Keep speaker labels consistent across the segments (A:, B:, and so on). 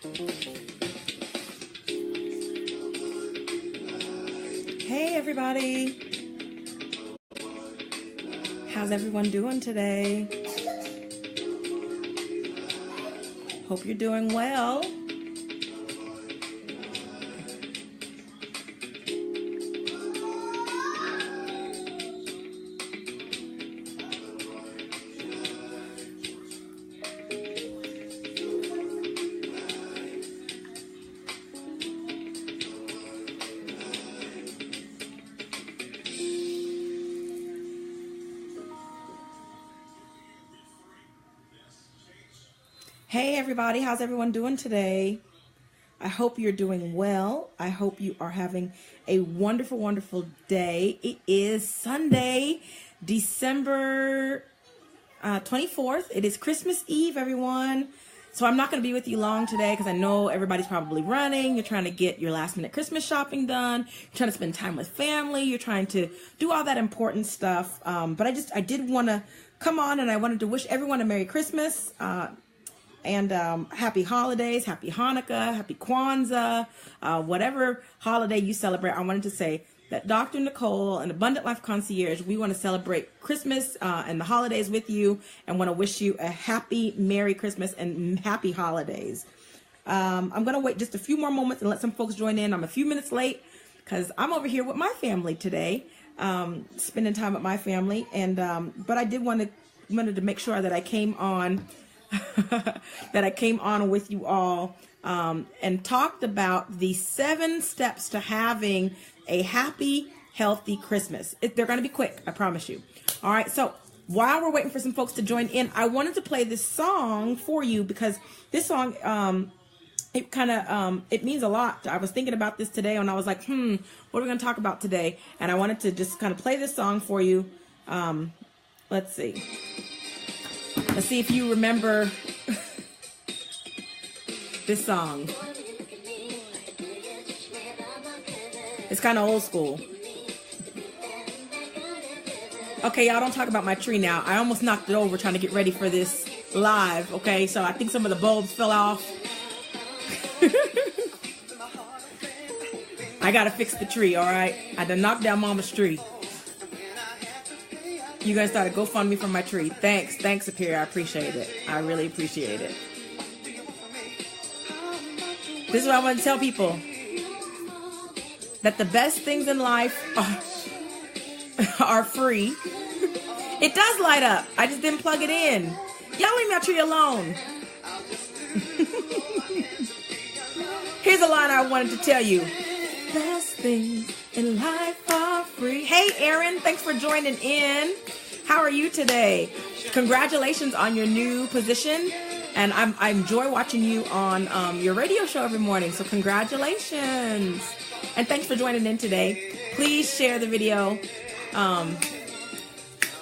A: Hey everybody, how's everyone doing today? Hope you're doing well. Hey everybody, how's everyone doing today? I hope you're doing well. I hope you are having a wonderful, wonderful day. It is Sunday, December 24th. It is Christmas Eve, everyone. So I'm not going to be with you long today because I know everybody's probably running. You're trying to get your last minute Christmas shopping done. You're trying to spend time with family. You're trying to do all that important stuff. But I did want to come on and I wanted to wish everyone a Merry Christmas. And happy holidays, happy Hanukkah, happy Kwanzaa, whatever holiday you celebrate. I wanted to say that Dr. Nicole and Abundant Life Concierge, we want to celebrate Christmas and the holidays with you and want to wish you a happy, Merry Christmas and happy holidays. I'm going to wait just a few more moments and let some folks join in. I'm a few minutes late because I'm over here with my family today, spending time with my family. And but I did wanted to make sure that I came on with you all and talked about the 7 steps to having a happy, healthy Christmas. They're going to be quick, I promise you. All right, so while we're waiting for some folks to join in, I wanted to play this song for you because this song, it means a lot. I was thinking about this today and I was like, what are we going to talk about today? And I wanted to just kind of play this song for you. Let's see if you remember this song. It's kind of old school. Okay, y'all, don't talk about my tree now. I almost knocked it over trying to get ready for this live, okay? So I think some of the bulbs fell off. I gotta fix the tree, all right? I done knocked down Mama's tree. You guys started GoFundMe for my tree. Thanks, Superior. I appreciate it. I really appreciate it. This is what I want to tell people. That the best things in life are free. It does light up. I just didn't plug it in. Y'all leave my tree alone. Here's a line I wanted to tell you. Best things in life are free. Hey, Aaron, thanks for joining in. How are you today? Congratulations on your new position. And I enjoy watching you on your radio show every morning. So congratulations. And thanks for joining in today. Please share the video. We're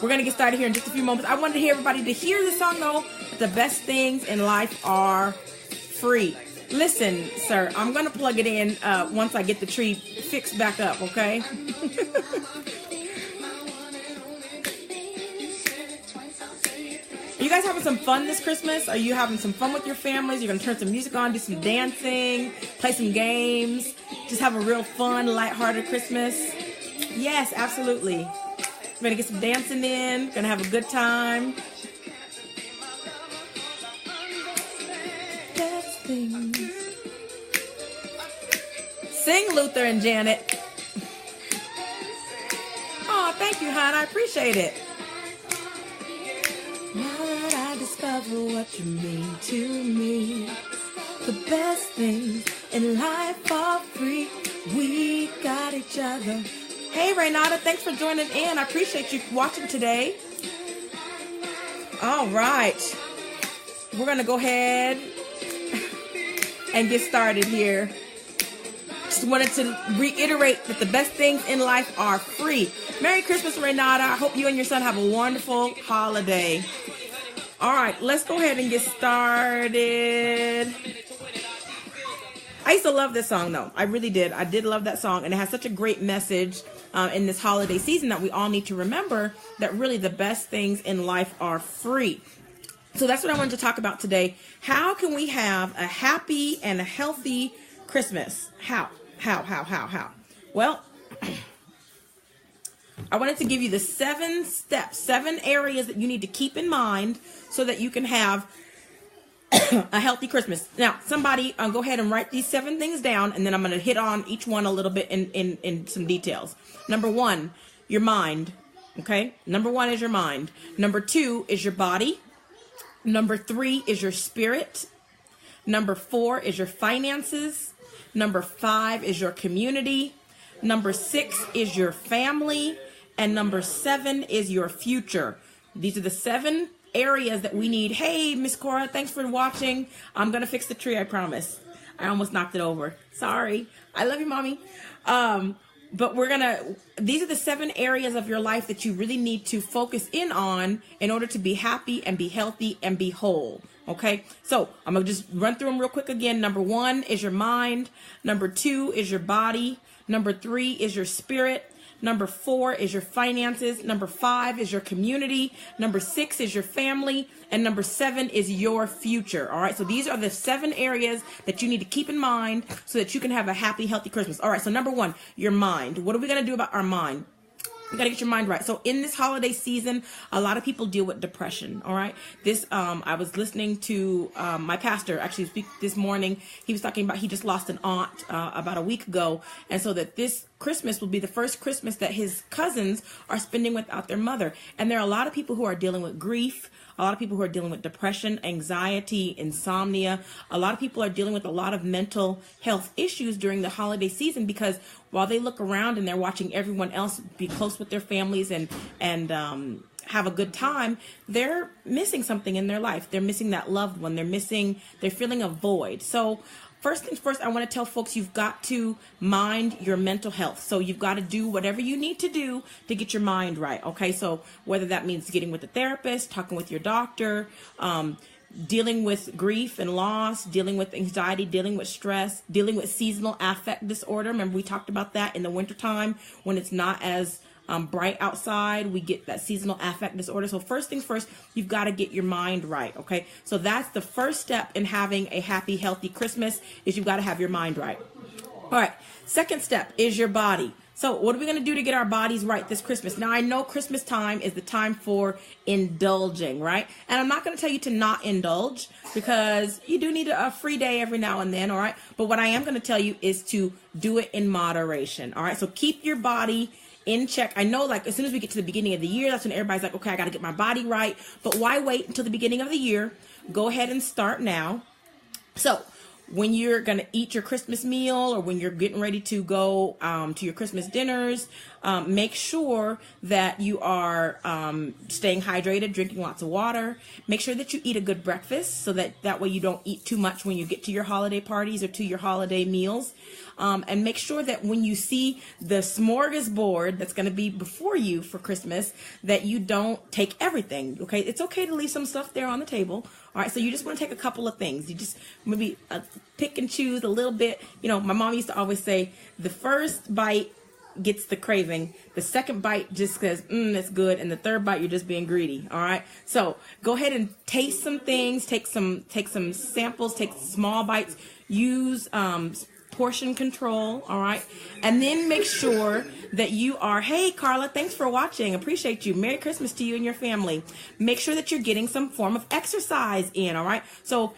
A: going to get started here in just a few moments. I wanted to hear everybody to hear the song, though. The best things in life are free. Listen, sir, I'm going to plug it in once I get the tree fixed back up, okay? Are you guys having some fun this Christmas? Are you having some fun with your families? You're going to turn some music on, do some dancing, play some games, just have a real fun, lighthearted Christmas? Yes, absolutely. We're going to get some dancing in, going to have a good time. Best things. Sing, Luther and Janet. Oh, thank you, hon. I appreciate it. Now that I discover what you mean to me, the best things in life are free. We got each other. Hey, Renata, thanks for joining in. I appreciate you watching today. All right. We're going to go ahead and get started here. Just wanted to reiterate that the best things in life are free. Merry Christmas, Renata. I hope you and your son have a wonderful holiday. All right, let's go ahead and get started. I used to love this song, though. I really did. I did love that song, and it has such a great message in this holiday season that we all need to remember that really the best things in life are free. So that's what I wanted to talk about today. How can we have a happy and a healthy Christmas? How? Well, I wanted to give you the 7 steps, 7 areas that you need to keep in mind so that you can have a healthy Christmas. Now, somebody go ahead and write these 7 things down, and then I'm going to hit on each one a little bit in some details. Number 1, your mind. Okay? Number 1 is your mind. Number 2 is your body. Number 3 is your spirit. Number 4 is your finances. Number 5 is your community. Number 6 is your family. And number 7 is your future. These are the 7 areas that we need. Hey, Miss Cora, thanks for watching. I'm going to fix the tree, I promise. I almost knocked it over. Sorry. I love you, Mommy. But these are the 7 areas of your life that you really need to focus in on in order to be happy and be healthy and be whole. Okay, so I'm going to just run through them real quick again. Number 1 is your mind. Number 2 is your body. Number 3 is your spirit. Number 4 is your finances. Number 5 is your community. Number 6 is your family. And number 7 is your future. All right. So these are the 7 areas that you need to keep in mind so that you can have a happy, healthy Christmas. All right. So number 1, your mind. What are we going to do about our mind? You got to get your mind right. So in this holiday season, a lot of people deal with depression. All right. I was listening to my pastor actually speak this morning. He was talking about he just lost an aunt about a week ago. And so that this Christmas will be the first Christmas that his cousins are spending without their mother. And there are a lot of people who are dealing with grief. A lot of people who are dealing with depression, anxiety, insomnia. A lot of people are dealing with a lot of mental health issues during the holiday season because while they look around and they're watching everyone else be close with their families and have a good time, they're missing something in their life. They're missing that loved one. They're feeling a void. So first things first, I want to tell folks you've got to mind your mental health. So you've got to do whatever you need to do to get your mind right. Okay, so whether that means getting with a therapist, talking with your doctor, dealing with grief and loss, dealing with anxiety, dealing with stress, dealing with seasonal affect disorder. Remember, we talked about that in the wintertime when it's not as bright outside, we get that seasonal affect disorder. So first things first, you've got to get your mind right. Okay. So that's the first step in having a happy, healthy Christmas is you've got to have your mind right. All right. Second step is your body. So what are we going to do to get our bodies right this Christmas? Now, I know Christmas time is the time for indulging, right? And I'm not going to tell you to not indulge because you do need a free day every now and then, all right? But what I am going to tell you is to do it in moderation, all right? So keep your body in check. I know, like, as soon as we get to the beginning of the year, that's when everybody's like, okay, I got to get my body right. But why wait until the beginning of the year? Go ahead and start now. So when you're going to eat your Christmas meal or when you're getting ready to go to your Christmas dinners, make sure that you are staying hydrated, drinking lots of water. Make sure that you eat a good breakfast so that way you don't eat too much when you get to your holiday parties or to your holiday meals. And make sure that when you see the smorgasbord that's going to be before you for Christmas, that you don't take everything, okay? It's okay to leave some stuff there on the table, all right? So you just want to take a couple of things. You just maybe pick and choose a little bit. You know, my mom used to always say, the first bite gets the craving. The second bite just says, it's good. And the third bite, you're just being greedy, all right? So go ahead and taste some things, take some samples, take small bites, use portion control, all right? And then make sure that you are, hey, Carla, thanks for watching. Appreciate you. Merry Christmas to you and your family. Make sure that you're getting some form of exercise in, all right? So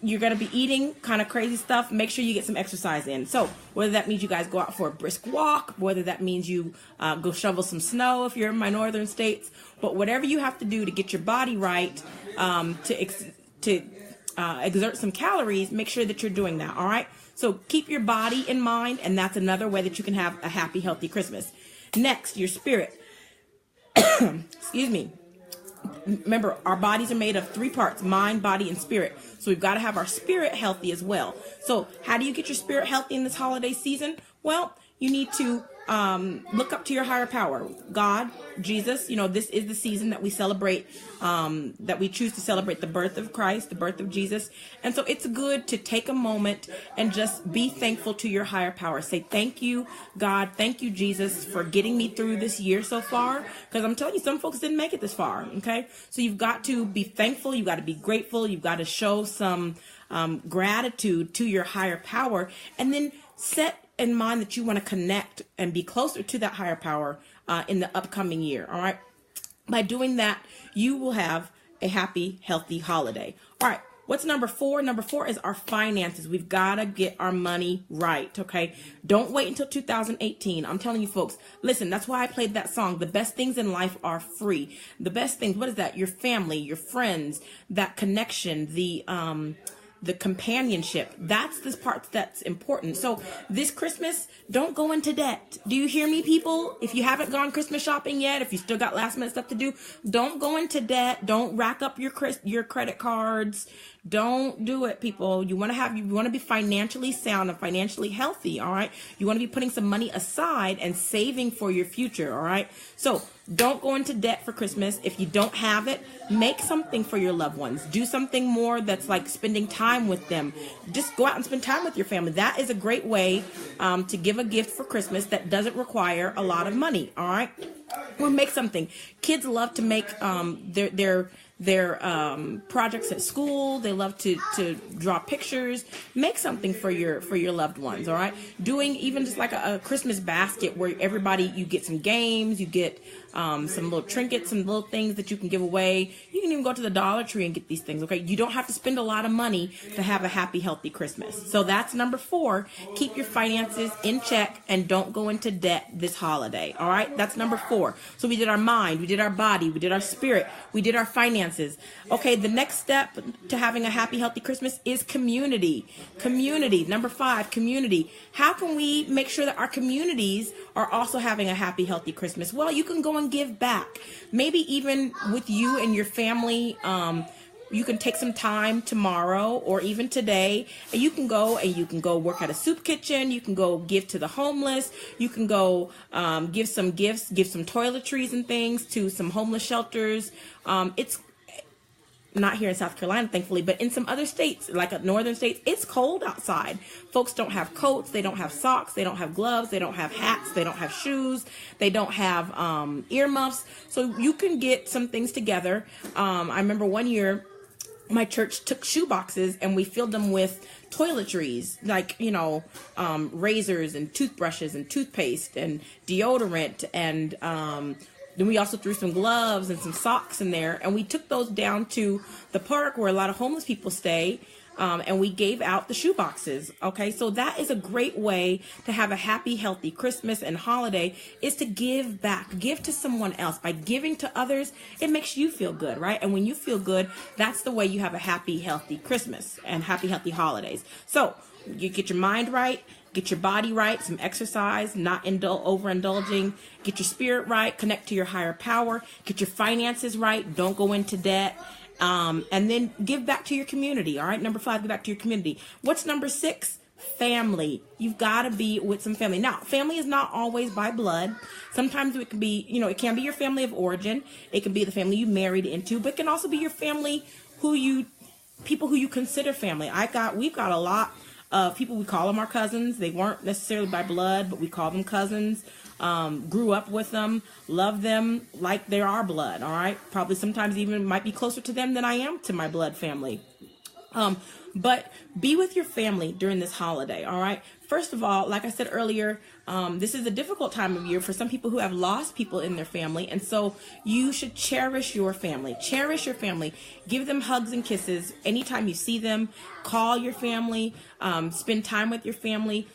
A: you're going to be eating kind of crazy stuff. Make sure you get some exercise in. So whether that means you guys go out for a brisk walk, whether that means you go shovel some snow if you're in my northern states, but whatever you have to do to get your body right, to exert some calories, make sure that you're doing that, all right? So keep your body in mind, and that's another way that you can have a happy, healthy Christmas. Next, your spirit. Excuse me. Remember, our bodies are made of 3 parts, mind, body, and spirit. So we've got to have our spirit healthy as well. So how do you get your spirit healthy in this holiday season? Well, you need to look up to your higher power, God, Jesus. You know, this is the season that we celebrate, that we choose to celebrate the birth of Christ, the birth of Jesus. And so it's good to take a moment and just be thankful to your higher power. Say, thank you, God. Thank you, Jesus, for getting me through this year so far. Because I'm telling you, some folks didn't make it this far. Okay. So you've got to be thankful. You've got to be grateful. You've got to show some gratitude to your higher power. And then set in mind that you want to connect and be closer to that higher power in the upcoming year. All right. By doing that, you will have a happy, healthy holiday. All right. What's number 4? Number 4 is our finances. We've got to get our money right. Okay. Don't wait until 2018. I'm telling you folks, listen, that's why I played that song. The best things in life are free. The best things. What is that? Your family, your friends, that connection, the companionship. That's this part that's important. So this Christmas, don't go into debt. Do you hear me, people? If you haven't gone Christmas shopping yet, if you still got last minute stuff to do, don't go into debt. Don't rack up your credit cards. Don't do it, people. You want to be financially sound and financially healthy. All right. You want to be putting some money aside and saving for your future. All right. So don't go into debt for Christmas. If you don't have it, make something for your loved ones. Do something more that's like spending time with them. Just go out and spend time with your family. That is a great way to give a gift for Christmas that doesn't require a lot of money. All right. Or make something. Kids love to make their projects at school. They love to draw pictures. Make something for your loved ones. All right. Doing even just like a Christmas basket where you get some games, you get some little trinkets, some little things that you can give away. You can even go to the Dollar Tree and get these things. Okay. You don't have to spend a lot of money to have a happy, healthy Christmas. So that's number 4. Keep your finances in check and don't go into debt this holiday. All right. That's number 4. So we did our mind, we did our body, we did our spirit, we did our finances. Okay. The next step to having a happy, healthy Christmas is community. Community. Number 5, community. How can we make sure that our communities are also having a happy, healthy Christmas? Well, you can go and give back. Maybe even with you and your family, you can take some time tomorrow or even today, and you can go work at a soup kitchen. You can go give to the homeless. You can go give some gifts, give some toiletries and things to some homeless shelters. It's not here in South Carolina, thankfully, but in some other states, like northern states, it's cold outside. Folks don't have coats. They don't have socks. They don't have gloves. They don't have hats. They don't have shoes. They don't have earmuffs. So you can get some things together. I remember one year my church took shoe boxes and we filled them with toiletries, like, razors and toothbrushes and toothpaste and deodorant, and then we also threw some gloves and some socks in there, and we took those down to the park where a lot of homeless people stay, and we gave out the shoe boxes. Okay, so that is a great way to have a happy, healthy Christmas and holiday, is to give back, give to someone else. By giving to others, it makes you feel good, right? And when you feel good, that's the way you have a happy, healthy Christmas and happy, healthy holidays. So you get your mind right, get your body right, some exercise, not overindulging, get your spirit right, connect to your higher power, get your finances right, don't go into debt, and then give back to your community. All right, number 5, give back to your community. What's number 6? Family. You've got to be with some family. Now, family is not always by blood. Sometimes it can be, it can be your family of origin. It can be the family you married into, but it can also be your family people who you consider family. We've got a lot of people, we call them our cousins. They weren't necessarily by blood, but we call them cousins. Grew up with them, love them like they're our blood. All right. Probably sometimes even might be closer to them than I am to my blood family. But be with your family during this holiday. All right. First of all, like I said earlier, this is a difficult time of year for some people who have lost people in their family. And so you should cherish your family. Cherish your family. Give them hugs and kisses anytime you see them. Call your family. Spend time with your family.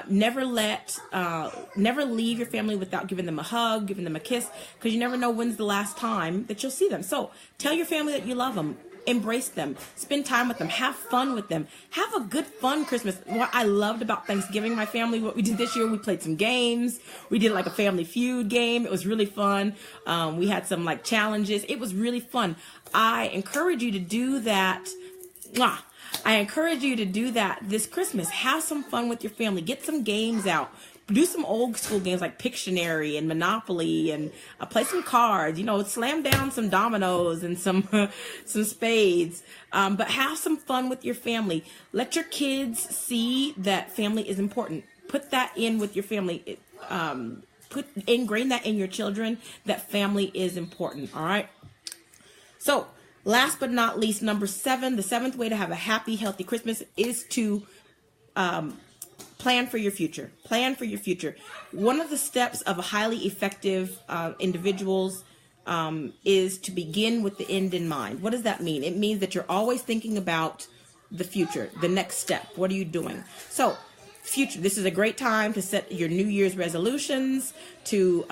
A: Never leave your family without giving them a hug, giving them a kiss, because you never know when's the last time that you'll see them. So tell your family that you love them. Embrace them, spend time with them, have fun with them, have a good, fun Christmas. What I loved about Thanksgiving, my family, what we did this year, we played some games. We did like a Family Feud game. It was really fun. We had some like challenges. It was really fun. I encourage you to do that. I encourage you to do that this Christmas. Have some fun with your family. Get some games out. do some old school games like Pictionary and Monopoly, and play some cards, slam down some dominoes and some spades, but have some fun with your family. Let your kids see that family is important. Put that in with your family. Ingrain that in your children, that family is important. All right. So last but not least, number 7, the 7th way to have a happy, healthy Christmas is to plan for your future. Plan for your future. One of the steps of a highly effective individuals is to begin with the end in mind. What does that mean? It means that you're always thinking about the future, the next step. What are you doing? So future, this is a great time to set your New Year's resolutions, to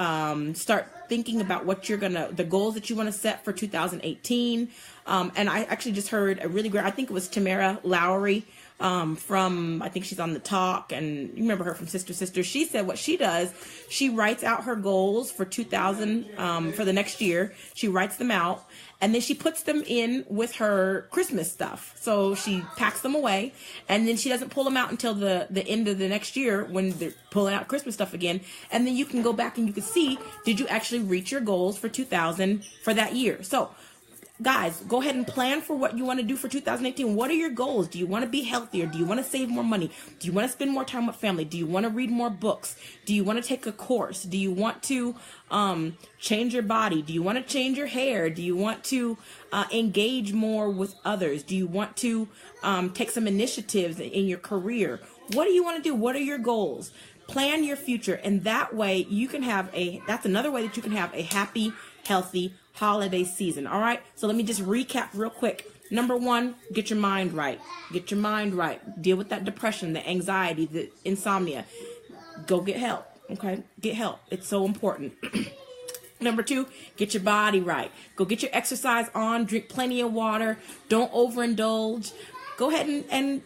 A: start thinking about what the goals that you want to set for 2018. And I actually just heard a really great, I think it was Tamara Lowry, I think she's on The Talk, and you remember her from Sister. She said what she does, she writes out her goals for 2000, for the next year. She writes them out, and then she puts them in with her Christmas stuff. So she packs them away, and then she doesn't pull them out until the end of the next year when they're pulling out Christmas stuff again. And then you can go back and you can see, did you actually reach your goals for 2000 for that year? So guys, go ahead and plan for what you want to do for 2018. What are your goals? Do you want to be healthier? Do you want to save more money? Do you want to spend more time with family? Do you want to read more books? Do you want to take a course? Do you want to change your body? Do you want to change your hair? Do you want to engage more with others? Do you want to take some initiatives in your career? What do you want to do? What are your goals? Plan your future, and that way you can that's another way that you can have a happy, healthy holiday season. All right. So let me just recap real quick. Number 1, get your mind right. Get your mind right. Deal with that depression, the anxiety, the insomnia. Go get help. Okay. Get help. It's so important. Number 2, get your body right. Go get your exercise on. Drink plenty of water. Don't overindulge. Go ahead and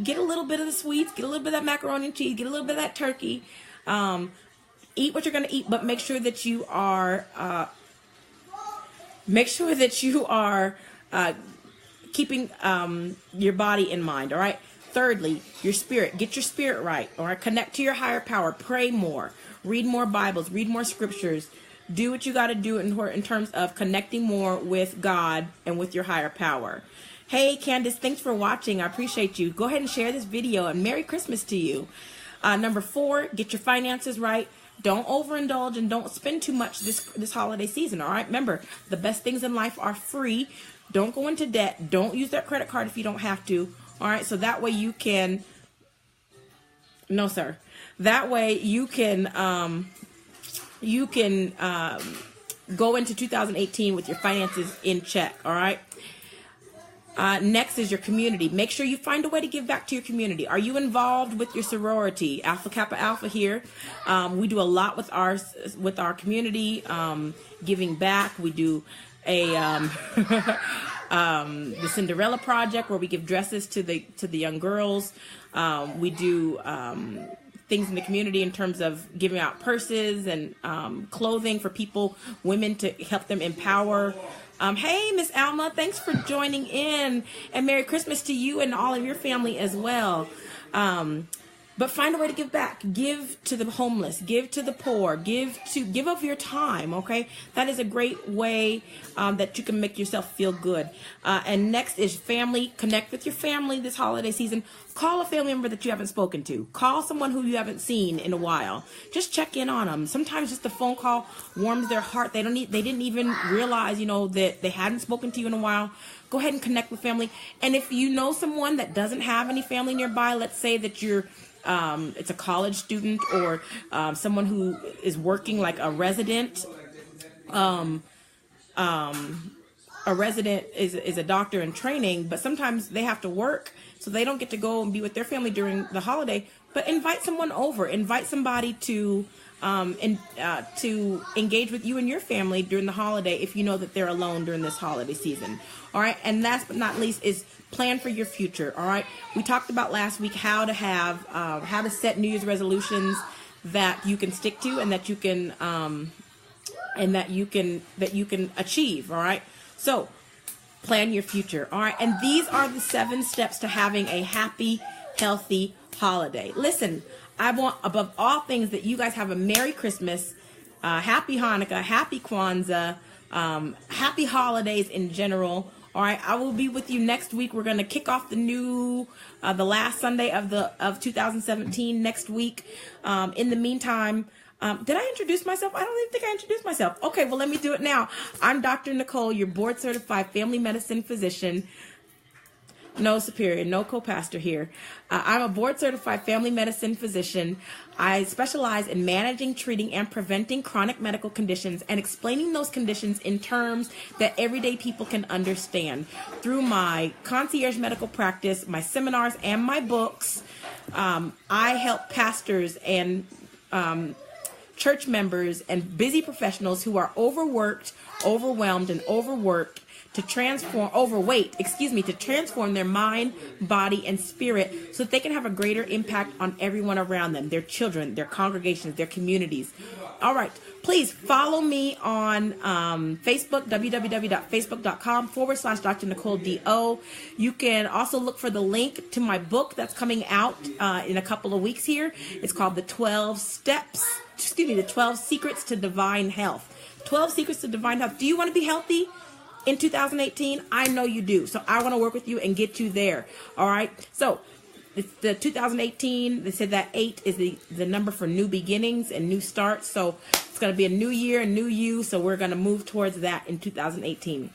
A: get a little bit of the sweets. Get a little bit of that macaroni and cheese. Get a little bit of that turkey. Eat what you're going to eat, but make sure that you are keeping your body in mind. All right. Thirdly, your spirit. Get your spirit right. All right. Connect to your higher power. Pray more. Read more Bibles. Read more scriptures. Do what you got to do in terms of connecting more with God and with your higher power. Hey, Candace, thanks for watching. I appreciate you. Go ahead and share this video, and Merry Christmas to you. Number 4, get your finances right. Don't overindulge and don't spend too much this holiday season. All right. Remember, the best things in life are free. Don't go into debt. Don't use that credit card if you don't have to. All right. So that way you can. No, sir. That way you can go into 2018 with your finances in check. All right. Next is your community. Make sure you find a way to give back to your community. Are you involved with your sorority? Alpha Kappa Alpha here. We do a lot with our community, giving back. We do the Cinderella Project, where we give dresses to the young girls. We do things in the community in terms of giving out purses and clothing for women to help them empower. Hey, Miss Alma, thanks for joining in, and Merry Christmas to you and all of your family as well. But find a way to give back. Give to the homeless. Give to the poor. Give of your time. Okay, that is a great way that you can make yourself feel good. And next is family. Connect with your family this holiday season. Call a family member that you haven't spoken to. Call someone who you haven't seen in a while. Just check in on them. Sometimes just a phone call warms their heart. They didn't even realize, that they hadn't spoken to you in a while. Go ahead and connect with family. And if you know someone that doesn't have any family nearby, let's say that you're it's a college student or someone who is working like a resident. A resident is a doctor in training, but sometimes they have to work, so they don't get to go and be with their family during the holiday. But invite someone over. Invite somebody to engage with you and your family during the holiday if you know that they're alone during this holiday season. All right. And last but not least is plan for your future. All right. We talked about last week how to set New Year's resolutions that you can stick to and that you can achieve. All right. So plan your future. All right. And these are the 7 steps to having a happy, healthy holiday. Listen, I want above all things that you guys have a Merry Christmas, Happy Hanukkah, Happy Kwanzaa, Happy holidays in general. All right, I will be with you next week. We're going to kick off the last Sunday of 2017 next week. In the meantime, did I introduce myself? I don't even think I introduced myself. Okay, well, let me do it now. I'm Dr. Nicole, your board certified family medicine physician. No superior, no co-pastor here. I'm a board certified family medicine physician. I specialize in managing, treating, and preventing chronic medical conditions and explaining those conditions in terms that everyday people can understand. Through my concierge medical practice, my seminars, and my books, I help pastors and church members and busy professionals who are overworked, overwhelmed, and overworked to transform their mind, body, and spirit so that they can have a greater impact on everyone around them, their children, their congregations, their communities. All right. Please follow me on Facebook, www.facebook.com/Dr. Nicole Do. You can also look for the link to my book that's coming out in a couple of weeks here. It's called The 12 Secrets to Divine Health. 12 Secrets to Divine Health. Do you want to be healthy in 2018? I know you do. So I want to work with you and get you there. All right. So the 2018, they said that 8 is the number for new beginnings and new starts. So it's going to be a new year, a new you. So we're going to move towards that in 2018.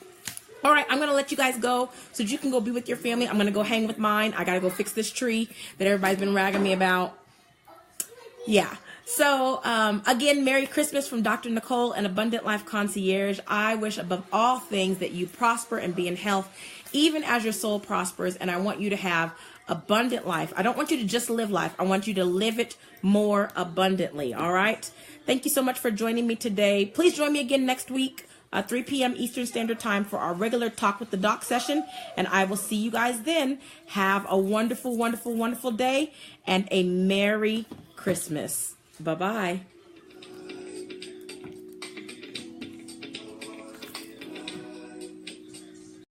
A: All right, I'm going to let you guys go so that you can go be with your family. I'm going to go hang with mine. I got to go fix this tree that everybody's been ragging me about. Yeah. So, again, Merry Christmas from Dr. Nicole and Abundant Life Concierge. I wish above all things that you prosper and be in health, even as your soul prospers. And I want you to have abundant life. I don't want you to just live life. I want you to live it more abundantly. All right. Thank you so much for joining me today. Please join me again next week, 3 p.m. Eastern Standard Time for our regular Talk with the Doc session. And I will see you guys then. Have a wonderful, wonderful, wonderful day and a Merry Christmas. Bye-bye.